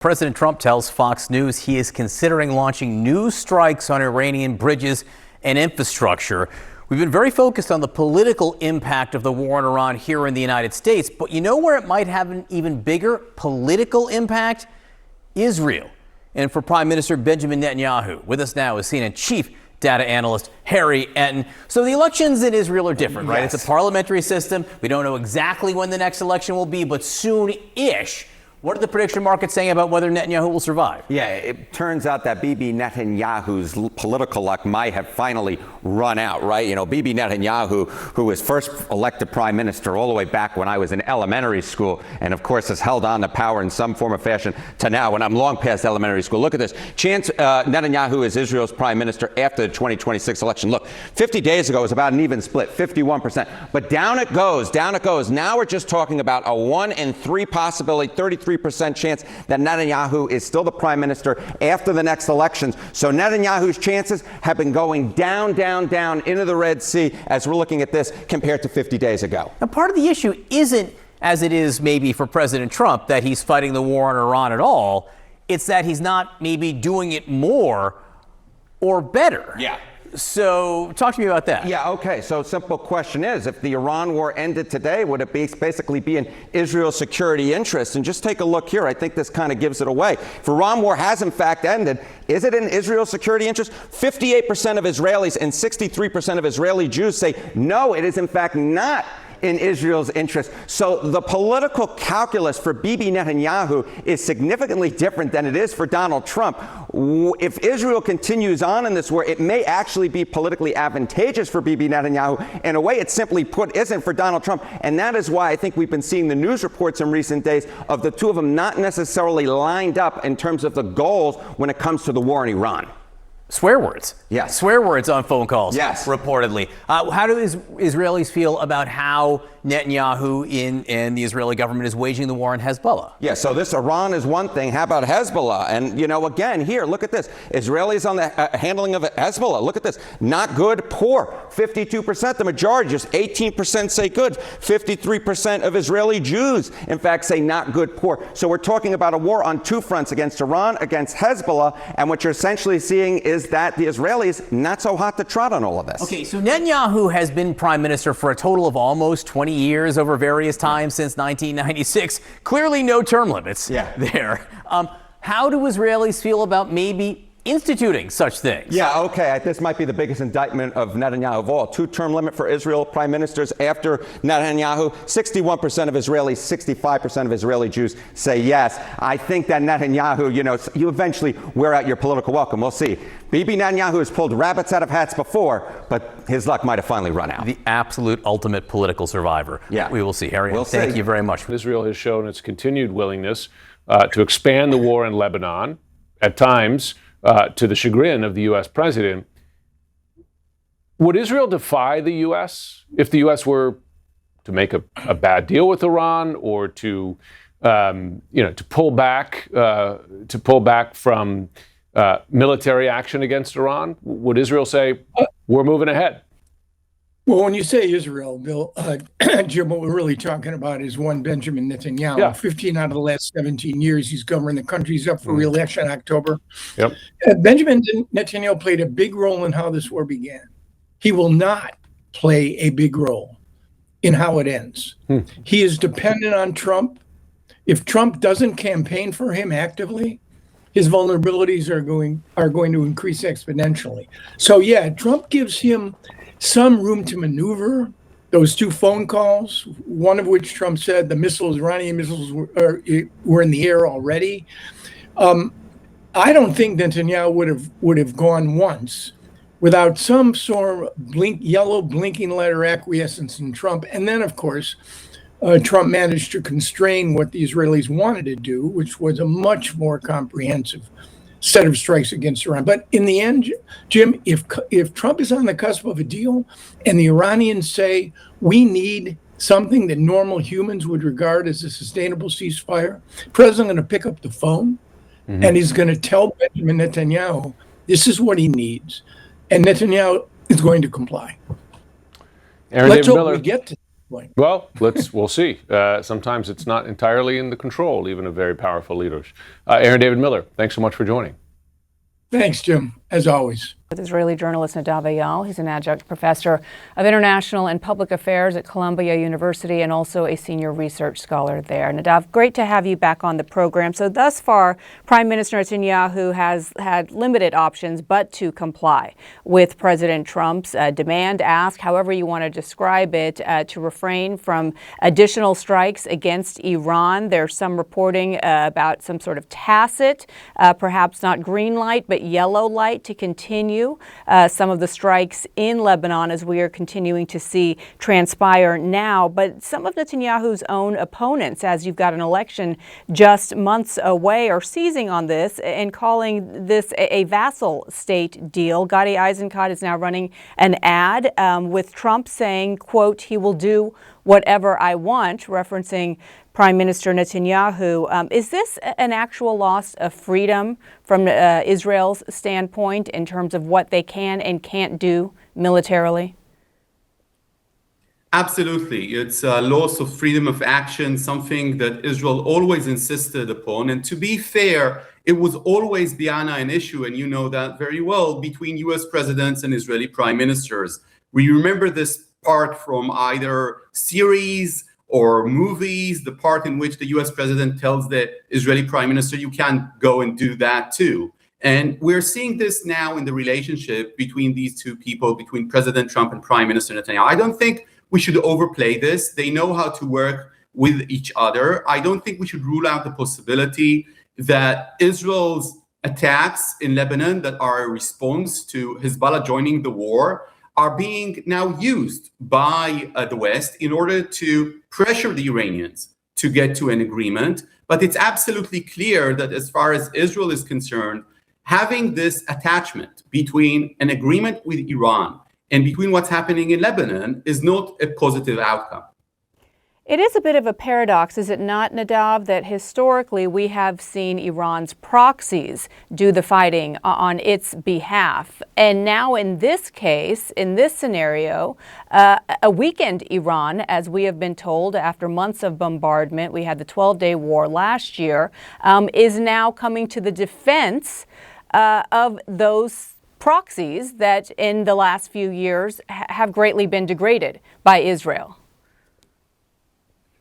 President Trump tells Fox News he is considering launching new strikes on Iranian bridges and infrastructure. We've been very focused on the political impact of the war in Iran here in the United States, but you know where it might have an even bigger political impact? Israel. And for Prime Minister Benjamin Netanyahu, with us now is CNN chief data analyst Harry Enten. So the elections in Israel are different, right? Yes. It's a parliamentary system. We don't know exactly when the next election will be, but soon-ish. What are the prediction markets saying about whether Netanyahu will survive? Yeah, it turns out that Bibi Netanyahu's political luck might have finally run out, right? You know, Bibi Netanyahu, who was first elected prime minister all the way back when I was in elementary school, and of course has held on to power in some form or fashion to now when I'm long past elementary school. Look at this. Netanyahu is Israel's prime minister after the 2026 election. Look, 50 days ago it was about an even split, 51%. But down it goes, down it goes. Now we're just talking about a 1 in 3 possibility, 33% chance that Netanyahu is still the prime minister after the next elections. So Netanyahu's chances have been going down, down, down into the Red Sea as we're looking at this compared to 50 days ago. Now, part of the issue isn't, as it is maybe for President Trump, that he's fighting the war in Iran at all. It's that he's not maybe doing it more or better. Yeah. So talk to me about that. Yeah, okay. So simple question is, if the Iran war ended today, would it basically be in Israel's security interest? And just take a look here. I think this kind of gives it away. If Iran war has in fact ended, is it in Israel's security interest? 58% of Israelis and 63% of Israeli Jews say no, it is in fact not in Israel's interest. So the political calculus for Bibi Netanyahu is significantly different than it is for Donald Trump. If Israel continues on in this war, it may actually be politically advantageous for Bibi Netanyahu. In a way, it simply put isn't for Donald Trump. And that is why I think we've been seeing the news reports in recent days of the two of them not necessarily lined up in terms of the goals when it comes to the war in Iran. Swear words. Yes. Swear words on phone calls. Yes. Reportedly. How do Israelis feel about how Netanyahu and the Israeli government is waging the war on Hezbollah? Yeah, so this Iran is one thing. How about Hezbollah? And, you know, again, here, look at this. Israelis on the handling of Hezbollah. Look at this. Not good, poor. 52%. The majority, just 18% say good. 53% of Israeli Jews, in fact, say not good, poor. So we're talking about a war on two fronts, against Iran, against Hezbollah. And what you're essentially seeing is that the Israelis not so hot to trot on all of this. Okay, so Netanyahu has been prime minister for a total of almost 20 years over various times since 1996. Clearly no term limits there. How do Israelis feel about maybe instituting such things? Yeah, okay. This might be the biggest indictment of Netanyahu of all. Two-term limit for Israel prime ministers after Netanyahu. 61% of Israelis, 65% of Israeli Jews say yes. I think that Netanyahu, you know, you eventually wear out your political welcome. We'll see. Bibi Netanyahu has pulled rabbits out of hats before, but his luck might have finally run out. The absolute ultimate political survivor. Yeah. We will see. Harry, We'll thank see. you very much. Israel has shown its continued willingness to expand the war in Lebanon, at times to the chagrin of the U.S. president. Would Israel defy the U.S. if the U.S. were to make a bad deal with Iran, or to pull back from military action against Iran? Would Israel say, we're moving ahead? Well, when you say Israel, Bill, Jim, what we're really talking about is one Benjamin Netanyahu. Yeah. 15 out of the last 17 years, he's governed the country. He's up for re-election in October. Yep. Benjamin Netanyahu played a big role in how this war began. He will not play a big role in how it ends. He is dependent on Trump. If Trump doesn't campaign for him actively, his vulnerabilities are going to increase exponentially. So yeah, Trump gives him some room to maneuver. Those two phone calls, one of which Trump said the Iranian missiles were in the air already. I don't think Netanyahu would have gone once without some sort of yellow blinking letter acquiescence in Trump. And then, of course, Trump managed to constrain what the Israelis wanted to do, which was a much more comprehensive set of strikes against Iran. But in the end, Jim, if Trump is on the cusp of a deal and the Iranians say we need something that normal humans would regard as a sustainable ceasefire, the president's going to pick up the phone and he's going to tell Benjamin Netanyahu this is what he needs. And Netanyahu is going to comply. Aaron Let's David hope Miller. we get to point. Well, we'll see. Sometimes it's not entirely in the control, even of very powerful leaders. Aaron David Miller, thanks so much for joining. Thanks, Jim, as always. With Israeli journalist Nadav Eyal. He's an adjunct professor of international and public affairs at Columbia University and also a senior research scholar there. Nadav, great to have you back on the program. So thus far, Prime Minister Netanyahu has had limited options but to comply with President Trump's demand, ask, however you want to describe it, to refrain from additional strikes against Iran. There's some reporting about some sort of tacit, perhaps not green light, but yellow light to continue some of the strikes in Lebanon as we are continuing to see transpire now. But some of Netanyahu's own opponents, as you've got an election just months away, are seizing on this and calling this a vassal state deal. Gadi Eisenkot is now running an ad with Trump saying, quote, he will do whatever I want, referencing Prime Minister Netanyahu. Is this an actual loss of freedom from Israel's standpoint in terms of what they can and can't do militarily? Absolutely. It's a loss of freedom of action, something that Israel always insisted upon. And to be fair, it was always, Bianna, an issue, and you know that very well, between US presidents and Israeli prime ministers. We remember this part from either series or movies, the part in which the US president tells the Israeli prime minister, you can't go and do that too. And we're seeing this now in the relationship between these two people, between President Trump and Prime Minister Netanyahu. I don't think we should overplay this. They know how to work with each other. I don't think we should rule out the possibility that Israel's attacks in Lebanon that are a response to Hezbollah joining the war are being now used by the West in order to pressure the Iranians to get to an agreement. But it's absolutely clear that as far as Israel is concerned, having this attachment between an agreement with Iran and between what's happening in Lebanon is not a positive outcome. It is a bit of a paradox, is it not, Nadav, that historically we have seen Iran's proxies do the fighting on its behalf. And now in this case, in this scenario, a weakened Iran, as we have been told after months of bombardment, we had the 12-day war last year, is now coming to the defense of those proxies that in the last few years have greatly been degraded by Israel.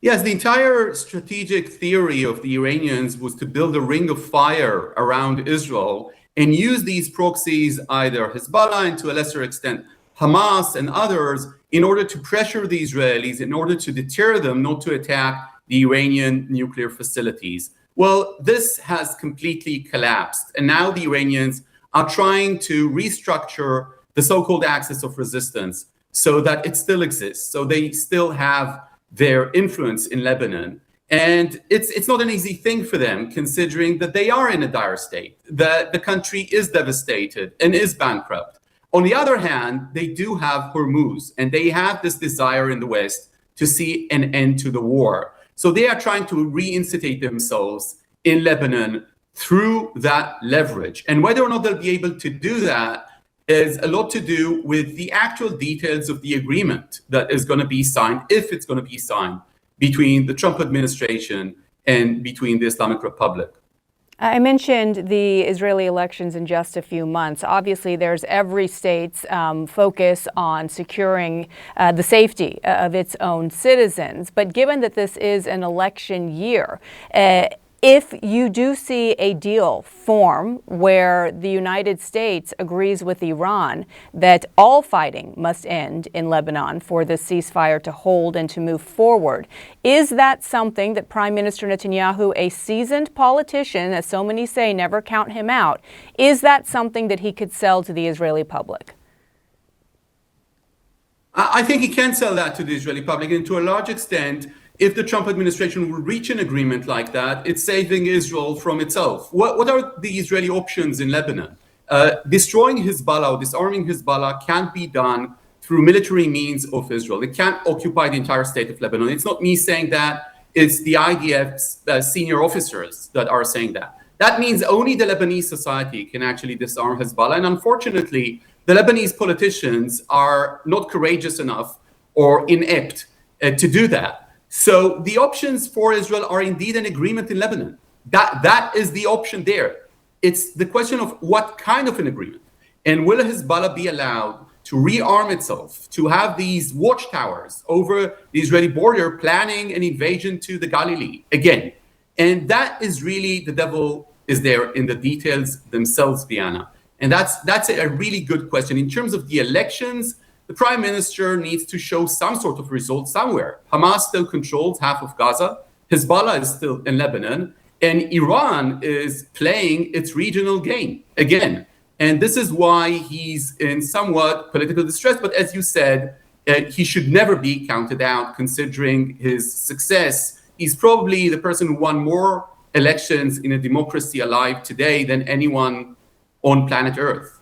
Yes, the entire strategic theory of the Iranians was to build a ring of fire around Israel and use these proxies, either Hezbollah and to a lesser extent Hamas and others, in order to pressure the Israelis, in order to deter them not to attack the Iranian nuclear facilities. Well, this has completely collapsed. And now the Iranians are trying to restructure the so-called axis of resistance so that it still exists. So they still have their influence in Lebanon. And it's not an easy thing for them, considering that they are in a dire state, that the country is devastated and is bankrupt. On the other hand, they do have Hormuz, and they have this desire in the West to see an end to the war. So they are trying to reinstate themselves in Lebanon through that leverage. And whether or not they'll be able to do that is a lot to do with the actual details of the agreement that is going to be signed, if it's going to be signed, between the Trump administration and between the Islamic Republic. I mentioned the Israeli elections in just a few months. Obviously, there's every state's focus on securing the safety of its own citizens. But given that this is an election year, if you do see a deal form where the United States agrees with Iran that all fighting must end in Lebanon for the ceasefire to hold and to move forward, is that something that Prime Minister Netanyahu, a seasoned politician, as so many say, never count him out, is that something that he could sell to the Israeli public? I think he can sell that to the Israeli public, and to a large extent, if the Trump administration will reach an agreement like that, it's saving Israel from itself. What are the Israeli options in Lebanon? Destroying Hezbollah or disarming Hezbollah can't be done through military means of Israel. It can't occupy the entire state of Lebanon. It's not me saying that. It's the IDF's senior officers that are saying that. That means only the Lebanese society can actually disarm Hezbollah. And unfortunately, the Lebanese politicians are not courageous enough or inept to do that. So the options for Israel are indeed an agreement in Lebanon. That is the option there. It's the question of what kind of an agreement. And will Hezbollah be allowed to rearm itself, to have these watchtowers over the Israeli border planning an invasion to the Galilee again? And that is really, the devil is there in the details themselves, Diana. And that's a really good question. In terms of the elections, the prime minister needs to show some sort of result somewhere. Hamas still controls half of Gaza. Hezbollah is still in Lebanon. And Iran is playing its regional game again. And this is why he's in somewhat political distress. But as you said, he should never be counted out considering his success. He's probably the person who won more elections in a democracy alive today than anyone on planet Earth.